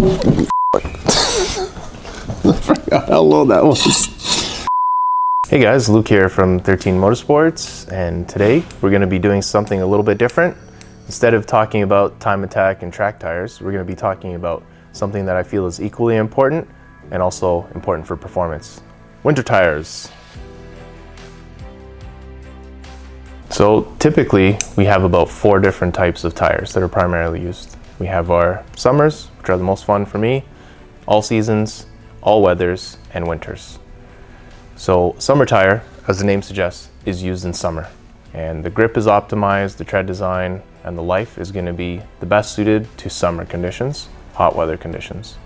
I forgot how low that was. Hey guys, Luke here from 13 Motorsports, and today we're going to be doing something a little bit different. Instead of talking about time attack and track tires, we're going to be talking about something that I feel is equally important and also important for performance. Winter tires. So typically we have about 4 different types of tires that are primarily used. We have our summers, which are the most fun for me, all seasons, all weathers, and winters. So summer tire, as the name suggests, is used in summer. And the grip is optimized, the tread design, and the life is going to be the best suited to summer conditions, hot weather conditions.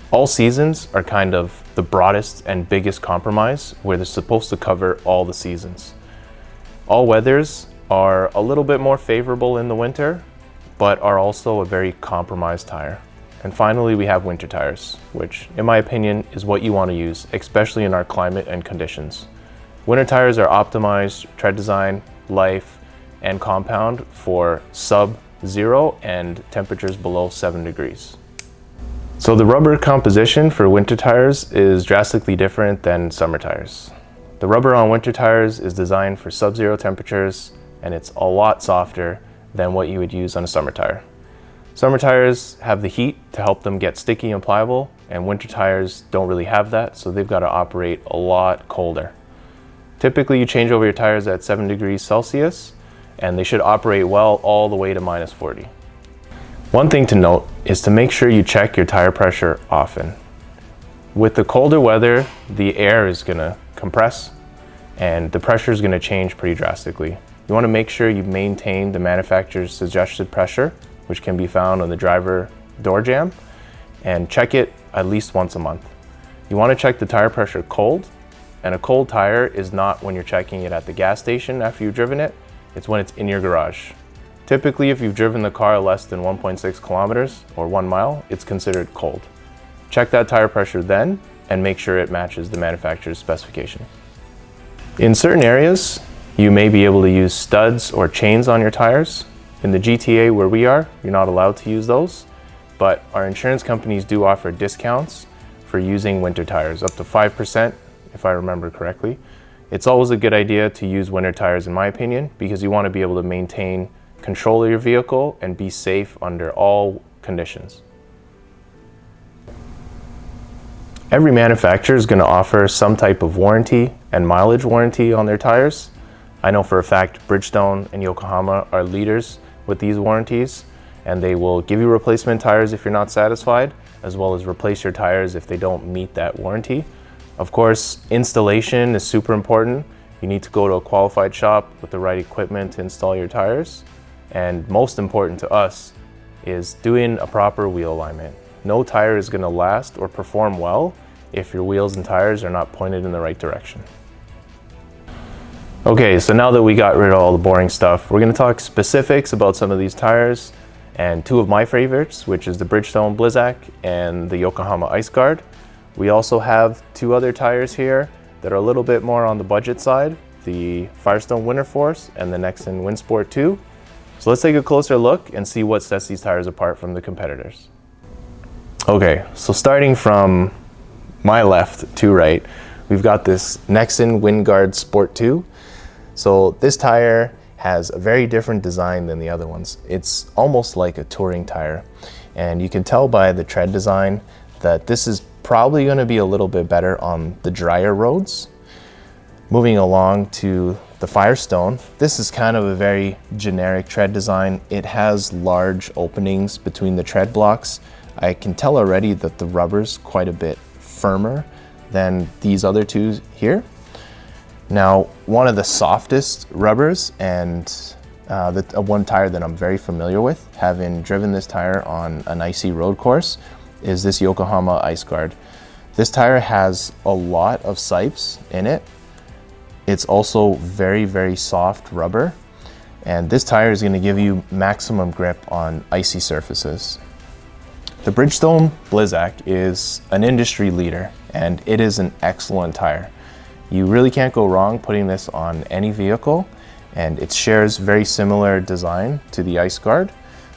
All seasons are kind of the broadest and biggest compromise, where they're supposed to cover all the seasons. All weathers are a little bit more favorable in the winter, but are also a very compromised tire. And finally, we have winter tires, which in my opinion is what you want to use, especially in our climate and conditions. Winter tires are optimized tread design, life, and compound for sub-0 and temperatures below 7 degrees. So the rubber composition for winter tires is drastically different than summer tires. The rubber on winter tires is designed for sub-0 temperatures, and it's a lot softer than what you would use on a summer tire. Summer tires have the heat to help them get sticky and pliable, and winter tires don't really have that, so they've got to operate a lot colder. Typically you change over your tires at 7 degrees Celsius, and they should operate well all the way to -40. One thing to note is to make sure you check your tire pressure often. With the colder weather, the air is going to compress and the pressure is going to change pretty drastically. You want to make sure you maintain the manufacturer's suggested pressure, which can be found on the driver door jamb, and check it at least once a month. You want to check the tire pressure cold, and a cold tire is not when you're checking it at the gas station after you've driven it, it's when it's in your garage. Typically, if you've driven the car less than 1.6 kilometers or 1 mile, it's considered cold. Check that tire pressure then and make sure it matches the manufacturer's specification. In certain areas, you may be able to use studs or chains on your tires. In the GTA where we are, you're not allowed to use those, but our insurance companies do offer discounts for using winter tires, up to 5%, if I remember correctly. It's always a good idea to use winter tires in my opinion, because you want to be able to maintain control of your vehicle and be safe under all conditions. Every manufacturer is going to offer some type of warranty and mileage warranty on their tires. I know for a fact Bridgestone and Yokohama are leaders with these warranties, and they will give you replacement tires if you're not satisfied, as well as replace your tires if they don't meet that warranty. Of course, installation is super important. You need to go to a qualified shop with the right equipment to install your tires. And most important to us is doing a proper wheel alignment. No tire is going to last or perform well if your wheels and tires are not pointed in the right direction. Okay, so now that we got rid of all the boring stuff, we're going to talk specifics about some of these tires and 2 of my favorites, which is the Bridgestone Blvd and the Yokohama Ice Guard. We also have 2 other tires here that are a little bit more on the budget side, the Firestone Winter Force and the Nexen Windsport 2. So let's take a closer look and see what sets these tires apart from the competitors. Okay, so starting from my left to right, we've got this Nexen Windguard Sport 2. So this tire has a very different design than the other ones. It's almost like a touring tire, and you can tell by the tread design that this is probably going to be a little bit better on the drier roads. Moving along to the Firestone, this is kind of a very generic tread design. It has large openings between the tread blocks. I can tell already that the rubber's quite a bit firmer than these other 2 here. Now, one of the softest rubbers and one tire that I'm very familiar with, having driven this tire on an icy road course, is this Yokohama Ice Guard. This tire has a lot of sipes in it. It's also very, very soft rubber, and this tire is going to give you maximum grip on icy surfaces. The Bridgestone Blvd is an industry leader, and it is an excellent tire. You really can't go wrong putting this on any vehicle, and it shares very similar design to the Ice Guard,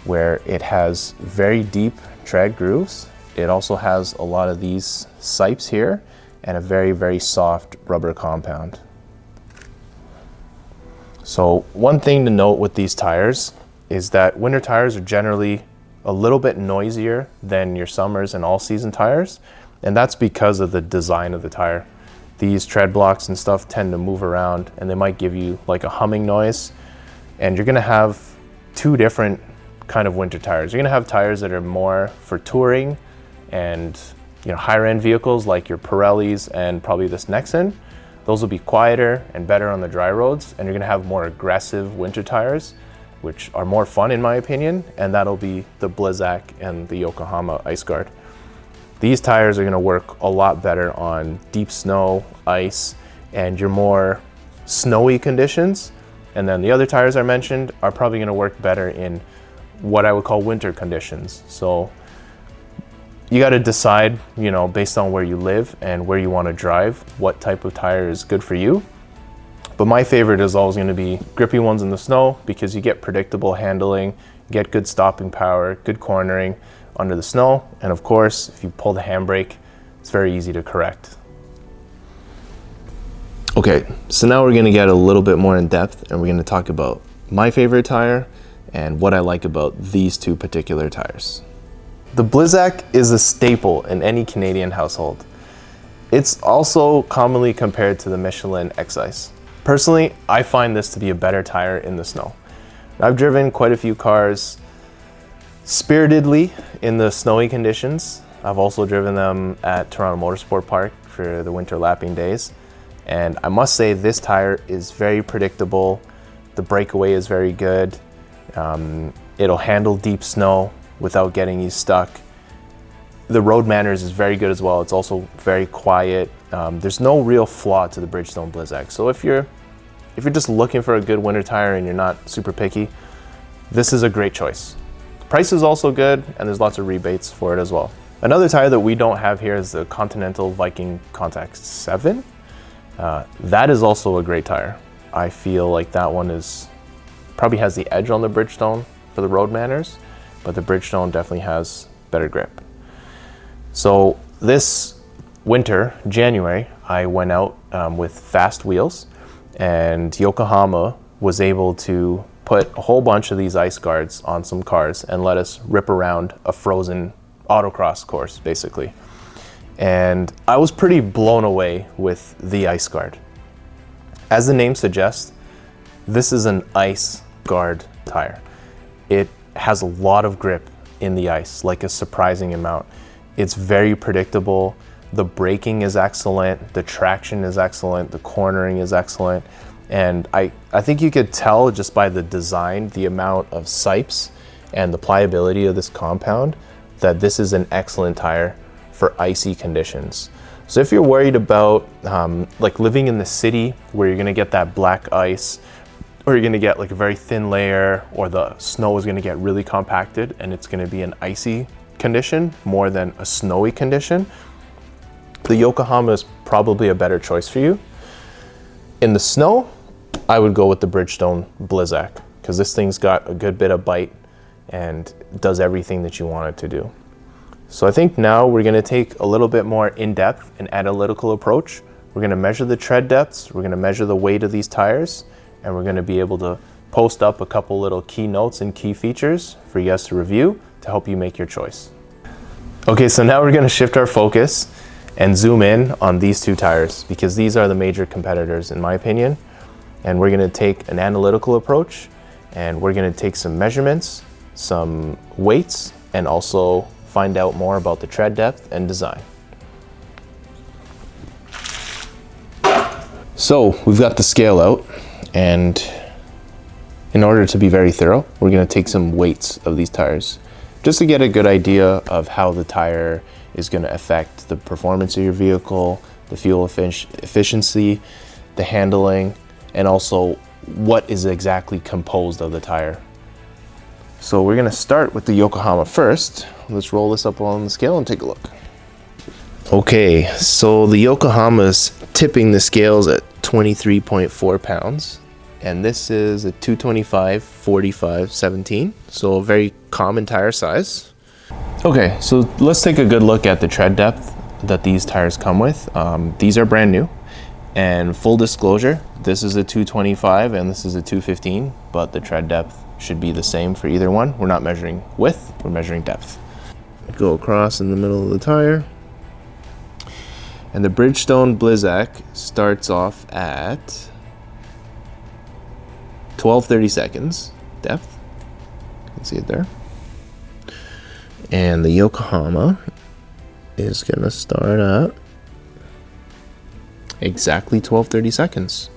where it has very deep tread grooves it also has a lot of these sipes here and a very, very soft rubber compound. So one thing to note with these tires is that winter tires are generally a little bit noisier than your summers and all-season tires, and that's because of the design of the tire. These tread blocks and stuff tend to move around, and they might give you like a humming noise, and you're gonna have two different kind of winter tires. You're gonna have tires that are more for touring and higher end vehicles like your Pirellis and probably this Nexen. Those will be quieter and better on the dry roads, and you're gonna have more aggressive winter tires, which are more fun in my opinion, and that'll be the Blizzak and the Yokohama Ice Guard. These tires are gonna work a lot better on deep snow, ice, and your more snowy conditions. And then the other tires I mentioned are probably gonna work better in what I would call winter conditions. So you got to decide, based on where you live and where you want to drive, what type of tire is good for you. But my favorite is always going to be grippy ones in the snow, because you get predictable handling, you get good stopping power, good cornering under the snow. And of course, if you pull the handbrake, it's very easy to correct. Okay, so now we're going to get a little bit more in depth, and we're going to talk about my favorite tire and what I like about these two particular tires. The Blizzak is a staple in any Canadian household. It's also commonly compared to the Michelin X-Ice. Personally, I find this to be a better tire in the snow. I've driven quite a few cars spiritedly in the snowy conditions. I've also driven them at Toronto Motorsport Park for the winter lapping days. And I must say this tire is very predictable. The breakaway is very good. It'll handle deep snow without getting you stuck. The road manners is very good as well. It's also very quiet. There's no real flaw to the Bridgestone Blizzak. So if you're just looking for a good winter tire and you're not super picky, this is a great choice. The price is also good, and there's lots of rebates for it as well. Another tire that we don't have here is the Continental Viking Contact 7. That is also a great tire. I feel like that one probably has the edge on the Bridgestone for the road manners, but the Bridgestone definitely has better grip. So this winter, January, I went out with fast wheels, and Yokohama was able to put a whole bunch of these ice guards on some cars and let us rip around a frozen autocross course, basically. And I was pretty blown away with the ice guard. As the name suggests, this is an ice guard tire. It has a lot of grip in the ice, like a surprising amount. It's very predictable. The braking is excellent. The traction is excellent. The cornering is excellent. And I think you could tell just by the design, the amount of sipes and the pliability of this compound, that this is an excellent tire for icy conditions. So if you're worried about like living in the city where you're gonna get that black ice, or you're gonna get like a very thin layer, or the snow is gonna get really compacted and it's gonna be an icy condition more than a snowy condition, the Yokohama is probably a better choice for you. In the snow, I would go with the Bridgestone Blizzak, because this thing's got a good bit of bite and does everything that you want it to do. So I think now we're gonna take a little bit more in-depth and analytical approach. We're gonna measure the tread depths, we're gonna measure the weight of these tires, and we're gonna be able to post up a couple little key notes and key features for you guys to review to help you make your choice. Okay, so now we're gonna shift our focus and zoom in on these two tires, because these are the major competitors in my opinion. And we're gonna take an analytical approach, and we're gonna take some measurements, some weights, and also find out more about the tread depth and design. So we've got the scale out, and in order to be very thorough, we're gonna take some weights of these tires just to get a good idea of how the tire is gonna affect the performance of your vehicle, the fuel efficiency, the handling, and also what is exactly composed of the tire. So we're gonna start with the Yokohama first. Let's roll this up on the scale and take a look. Okay, so the Yokohama is tipping the scales at 23.4 pounds. And this is a 225/45/17, so a very common tire size. Okay, so let's take a good look at the tread depth that these tires come with. These are brand new, and full disclosure, this is a 225 and this is a 215, but the tread depth should be the same for either one. We're not measuring width, we're measuring depth. Go across in the middle of the tire. And the Bridgestone Blvd starts off at 12-30 seconds depth. You can see it there. And the Yokohama is gonna start at exactly 12-30 seconds.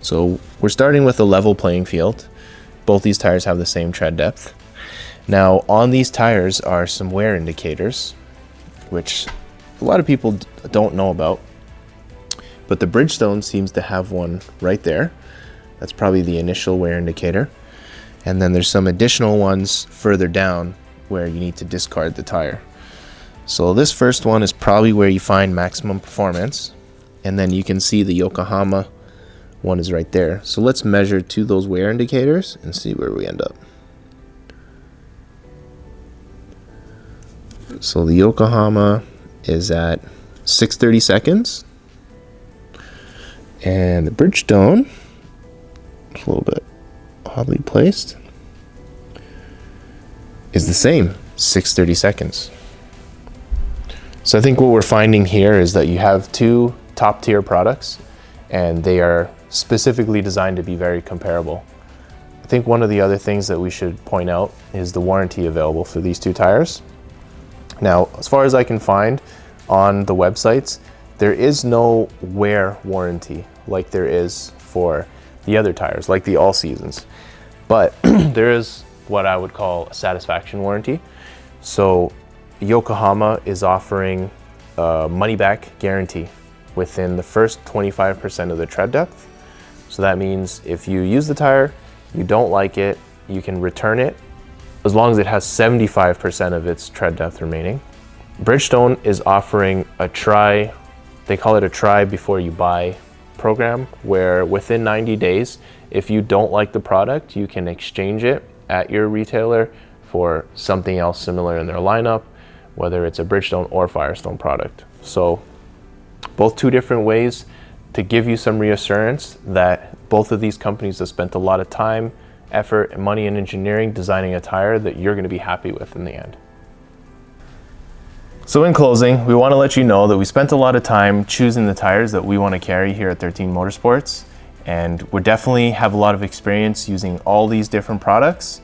So we're starting with a level playing field. Both these tires have the same tread depth. Now on these tires are some wear indicators, which a lot of people don't know about, but the Bridgestone seems to have one right there. That's probably the initial wear indicator. And then there's some additional ones further down where you need to discard the tire. So this first one is probably where you find maximum performance, and then you can see the Yokohama one is right there. So let's measure to those wear indicators and see where we end up. So the Yokohama is at 6:30 seconds, and the Bridgestone, a little bit oddly placed, is the same, 6:30 seconds. So I think what we're finding here is that you have two top tier products, and they are specifically designed to be very comparable. I think one of the other things that we should point out is the warranty available for these two tires. Now, as far as I can find on the websites, there is no wear warranty like there is for the other tires, like the all seasons. But there is what I would call a satisfaction warranty. So Yokohama is offering a money back guarantee within the first 25% of the tread depth. So that means if you use the tire, you don't like it, you can return it as long as it has 75% of its tread depth remaining. Bridgestone is offering a try, they call it a try before you buy program, where within 90 days, if you don't like the product, you can exchange it at your retailer for something else similar in their lineup, whether it's a Bridgestone or Firestone product. So both two different ways to give you some reassurance that both of these companies have spent a lot of time, effort, and money in engineering designing a tire that you're going to be happy with in the end. So in closing, we want to let you know that we spent a lot of time choosing the tires that we want to carry here at 13 Motorsports, and we definitely have a lot of experience using all these different products.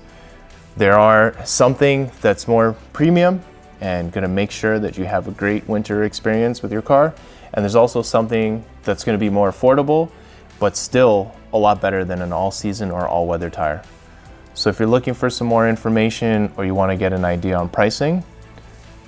There are something that's more premium and going to make sure that you have a great winter experience with your car, and there's also something that's going to be more affordable but still a lot better than an all-season or all-weather tire. So if you're looking for some more information or you want to get an idea on pricing,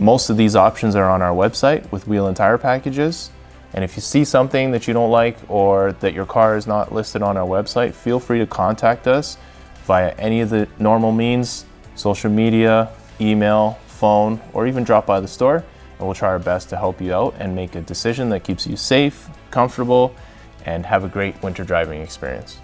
most of these options are on our website with wheel and tire packages. And if you see something that you don't like or that your car is not listed on our website, feel free to contact us via any of the normal means, social media, email, phone, or even drop by the store, and we'll try our best to help you out and make a decision that keeps you safe, comfortable, and have a great winter driving experience.